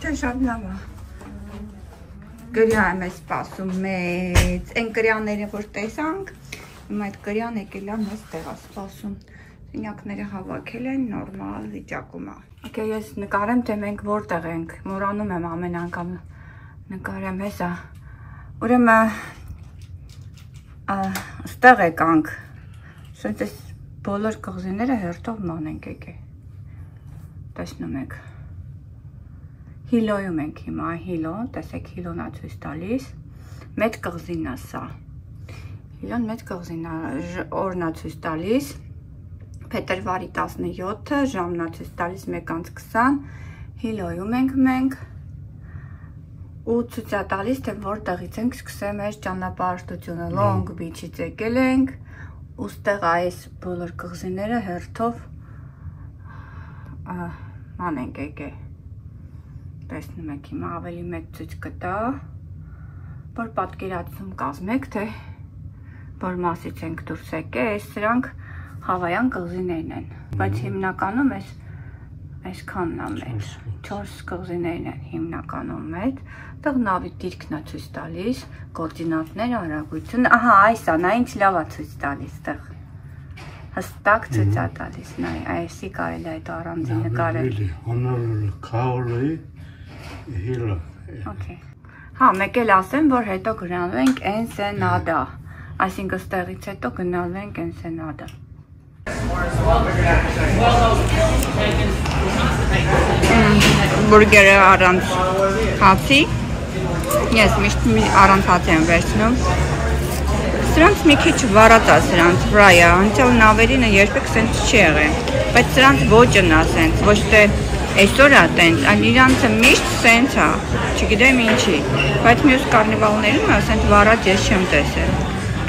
Չէ, շատ լավ է։ Գրյա եմ ես սպասում մեծ, այն գրյաները որ տեսանք, հիմա այդ գրյան եկել է մեզ տեղա սպասում։ Սենյակները հավաքել են, նորմալ վիճակում է։ Okay, ես նկարեմ, թե մենք որտեղ ենք, մոռանում եմ ամեն անգամ նկարեմ հեսա։ Ուրեմն ստեղ եկանք, սենց ես բոլոր կղզիները հերթով ման ենք եկել։ Տեսնում եք։ Հիլոյում ենք հիմա, հիլո, տեսեք հիլոնա ցույց տալիս, մեծ կղզին է սա։ Հիլոն մեծ կղզին է, օրնա ցույց տալիս, փետրվարի 17-ը, ժամնա ցույց տալիս 1:20, հիլոյում ենք մենք, ու ցույց է տալիս, թե որտեղից ենք սկսել մեր ճանապարհորդությունը, Long Beach-ից եկել ենք, ու ստեղ այս բոլոր կղզիները հերթով ման ենք եկել։ Տեսնում եք հիմա ավելի մեծ ցույց կտա, որ պատկերացում կազմեք, թե որ մասից ենք դուրս եկել, այս սրանք հավայան կղզիներն են, բայց հիմնականում այսքանն է մեծ, 4 կղզիներն են հիմնականում մեծ, այդտեղ նավի դիրքն է ցույց տալիս, կոորդինատները, արագությունը, ահա այս է, նա ինչ լավ է ցույց տալիս, այդտեղ հստակ ցույց է տալիս, նայ, այսի կարելի է այդ առանձին նկարել։ Okay. Հա, մեկ էլ ասեմ, որ հետո գնալու ենք Ensenada, այսինքն ստեղից հետո գնալու ենք Ensenada։ Բուրգերը առանց հացի, ես միշտ առանց հացի եմ վերցնում։ Սրանց մի քիչ վարած է սրանց վրայը, անցյալ նավերինը երբեք սենց չի եղել, բայց սրանց ոճն է սենց, ոչ թե այսօր է տենց, այլ իրանցը միշտ սենց է, չգիտեմ ինչի, բայց մյուս կարնիվալներում ասենց վարած ես չեմ տեսել։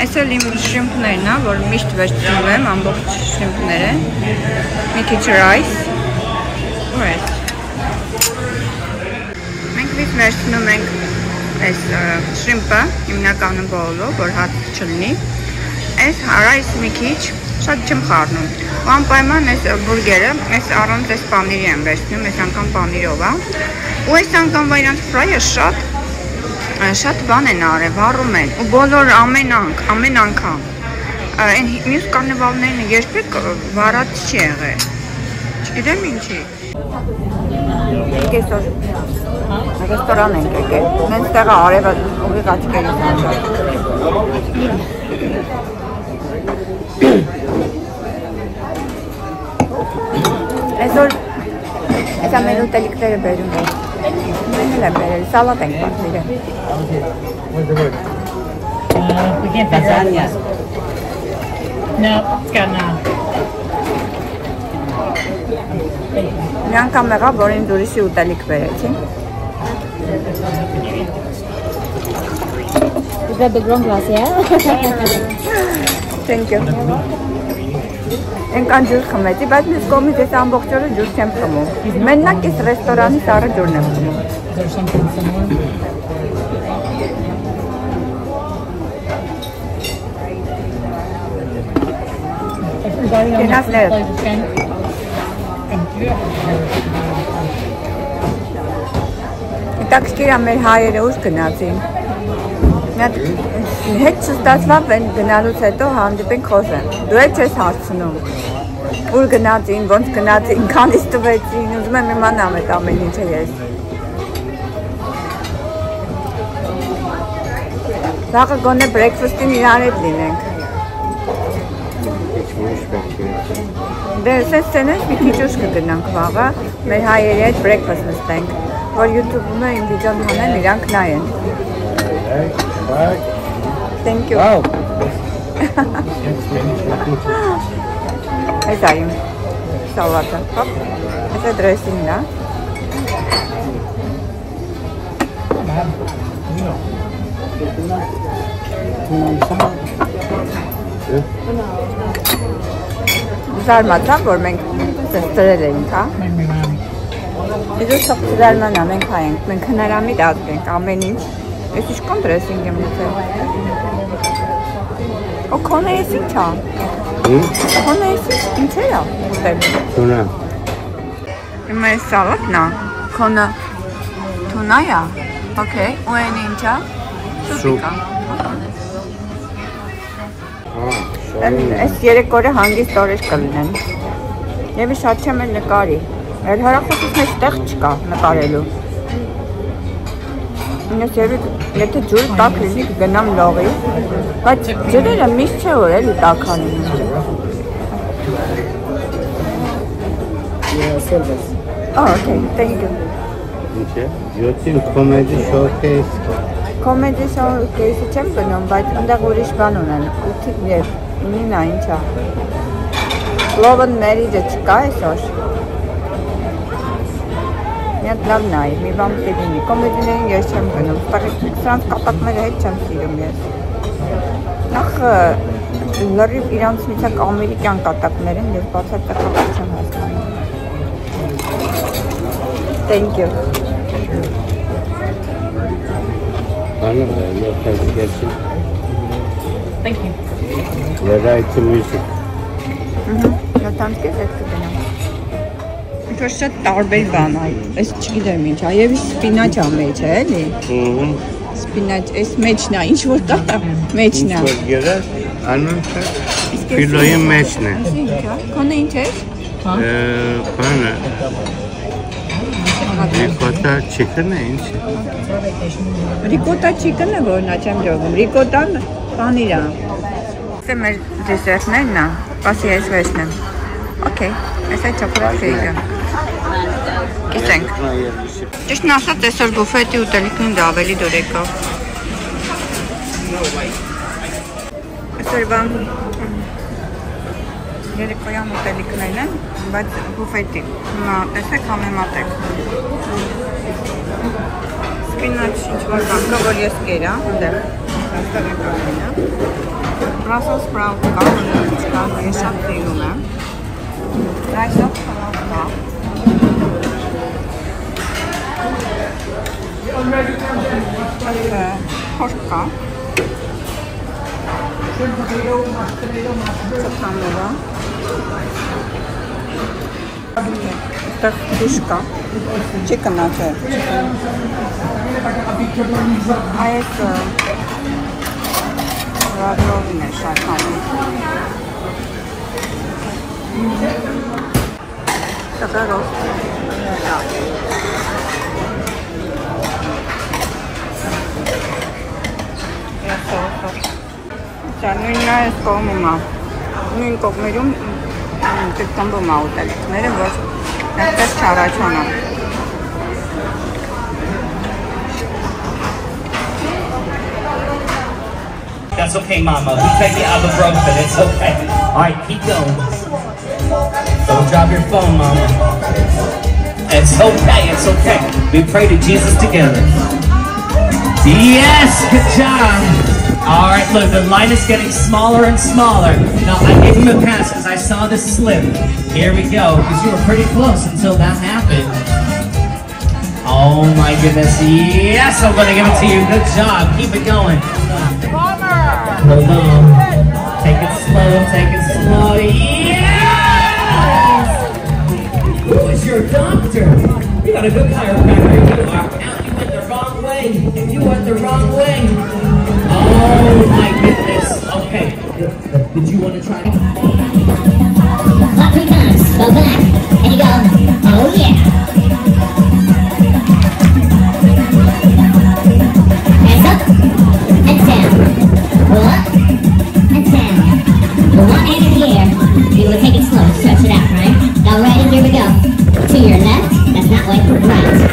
Այս էլ իմ շրիմպներն է, որ միշտ վերցնում եմ, ամբողջ շրիմպները, մի քիչ ռայս, ու ես։ Մենք վիզ վերցնում ենք այս շրիմպը, հիմնականում բոլով, որ հաց չլնի, այս ռայս մի քիչ, շատ չեմ խառնում, ու անպայման այս բուրգերը, այս առանց այս պանիրի եմ վերցնում, այս անգամ պանիրով է, ու այս անգամվա իրանց ֆրայը շատ բան են արել, վառում են, ու բոլոր ամեն անգամ, այն մյուս կարնիվալներն երբեք վառած չի եղել, չգիտեմ ինչի։ Այսօր ռեստորան ենք եկել, նենց տեղը արևը ուղիղ աչքերից անջատ։ Այսօր այս ամեն ուտելիքները բերում ենք, մեն էլ եմ բերել, սալատ ենք պատվիրել։ We get lasagna. No, it's got now. Մի անգամ եղավ, որ ինձ ուրիշի ուտելիք բերեցին։ You got the ground glass, yeah? Thank you. Ենքան ջուր խմեցի, բայց մյուս կողմից ես ամբողջ օրը ջուր չեմ խմում։ Մենակ ես ռեստորանի սառը ջուրն եմ խմում։ Կենասներ։ Հետաքրքիր է մեր հայերը ուր գնացին։ Հետ չստացվավ գնալուց հետո հանդիպենք խոսեմ, դու էլ չես հարցնում, ուր գնացին, ոնց գնացին, քանից տվեցին, ուզում եմ իմանամ այդ ամեն ինչը ես։ Վաղը գոնե բրեքֆասթին իրար հետ լինենք։ Դե սենց ցենես մի քիչ ուշ կգնանք վաղը, մեր հայերի հետ բրեքֆաստ նստենք, որ YouTube-ում իմ վիդեոն հանեն, իրանք նայեն։ Thank you. Wow. Այս այմ սալատը, հոպ, այս է դրեսինն է։ Զարմացան, որ մենք ծրել էինք, հա։ Իզուր սող զարմանա, մենք հայենք, մենք հնարամիտ ազգենք, ամեն ինչ։ Ես իշքան դրեսինգ եմ ուտել։ Ու քոնը ես ինչ ա։ Քոնը ես ինչ է ուտել։ Քոնը։ Հիմա այս սալատն է, քոնը Թունայա։ Okay, ու այն ինչա։ Սուպ։ Այս 3 օրը հանգիստ օրեր կլինեն։ Եվ շատ չեմ էլ նկարի։ Էլ հեռախոսից մեջ տեղ չկա նկարելու։ Ինձ եթե ջուրը տաք լինի կգնամ լողի, բայց ջրերը միշտ չէ որ էլի տաք անում։ Oh, okay, thank you. Ինչ է։ Յոթին comedy showcase։ Comedy showcase-ը չեմ գնում, բայց այնտեղ ուրիշ բան ունեն։ 8-ին եւ 9-ին ինչա։ Love and Marriage-ը չկա այսօր։ Միատ լավ նայ, մի բան պետք լինի։ Կոմեդիներին ես չեմ գնում, սրանց կատակները հետ չեմ սիրում ես։ Նախ լրիվ իրանց միցակ ամերիկյան կատակներ են և բացարձակապես չեմ հասկանում։ Thank you. Thank you. Variety music. Նատանցկես հետ կգնամ։ Ինչ-որ շատ տարբեր բան այ, ես չգիտեմ ինչ, այևի սպինաչ ա մեջ է, էլի։ Սպինաչ, ես մեջն ա, ինչ-որ կա, մեջն ա։ Ինչ-որ գերած, անոնքը ֆիլոյի մեջն է։ Քոնը ինչ ես։ Բանը, Ricota chicken է ինչ։ Ricota chicken-ը որն ա չեմ ջողում, Ricota-ն պանիր ա։ Սա մեր դեսերտներն ա, պասի ես վեսնեմ։ Okay, ես այդ չոկոլադ կեյկը։ Կիսենք։ Ճիշտն ասած, այսօր բուֆետի ուտելիքն դա ավելի դուրեկով։ Այսօր բան երեկոյան ուտելիքներն են, բայց բուֆետի։ Հիմա տեսեք, համեմատեք։ Սպինաչ ինչ-որ բան կա, որ ես կերա, ընդեղ։ Brussels sprout կա, ես շատ տիրում եմ։ Rice-ով խլավ կա։ Խորք կա։ Ծխանովա։ Այդտեղ դուշ կա։ Chicken ա չէ։ Այս Ռադլովին է շատ հանում։ Տղա ռոստ։ Նույնն այս կողմում ա, նույն կողմերում կտմբում ա ուտելիքները, որ այդպես չառաջանա։ That's okay, Mama. We take the ibuprofen. It's okay. All right, keep going. Don't drop your phone, Mama. It's okay. It's okay. We pray to Jesus together. Yes, good job. All right, look, the line is getting smaller and smaller. Now, I gave him a pass because I saw this slip. Here we go, because you were pretty close until that happened. Oh, my goodness. Yes, I'm going to give it to you. Good job. Keep it going. Hold on. Take it slow, take it slow. Yes! Who is your doctor? You got a good chiropractor. You are. Now you went the wrong way. You went the wrong way. Oh my goodness. Okay. Did you want to try it? Clap 3 times. Go back. And you go, oh yeah. Hands up and down. Up and down. With one hand in the air. You will take it slow. Stretch it out, right? Now ready? Here we go. To your left. That's not right. Right.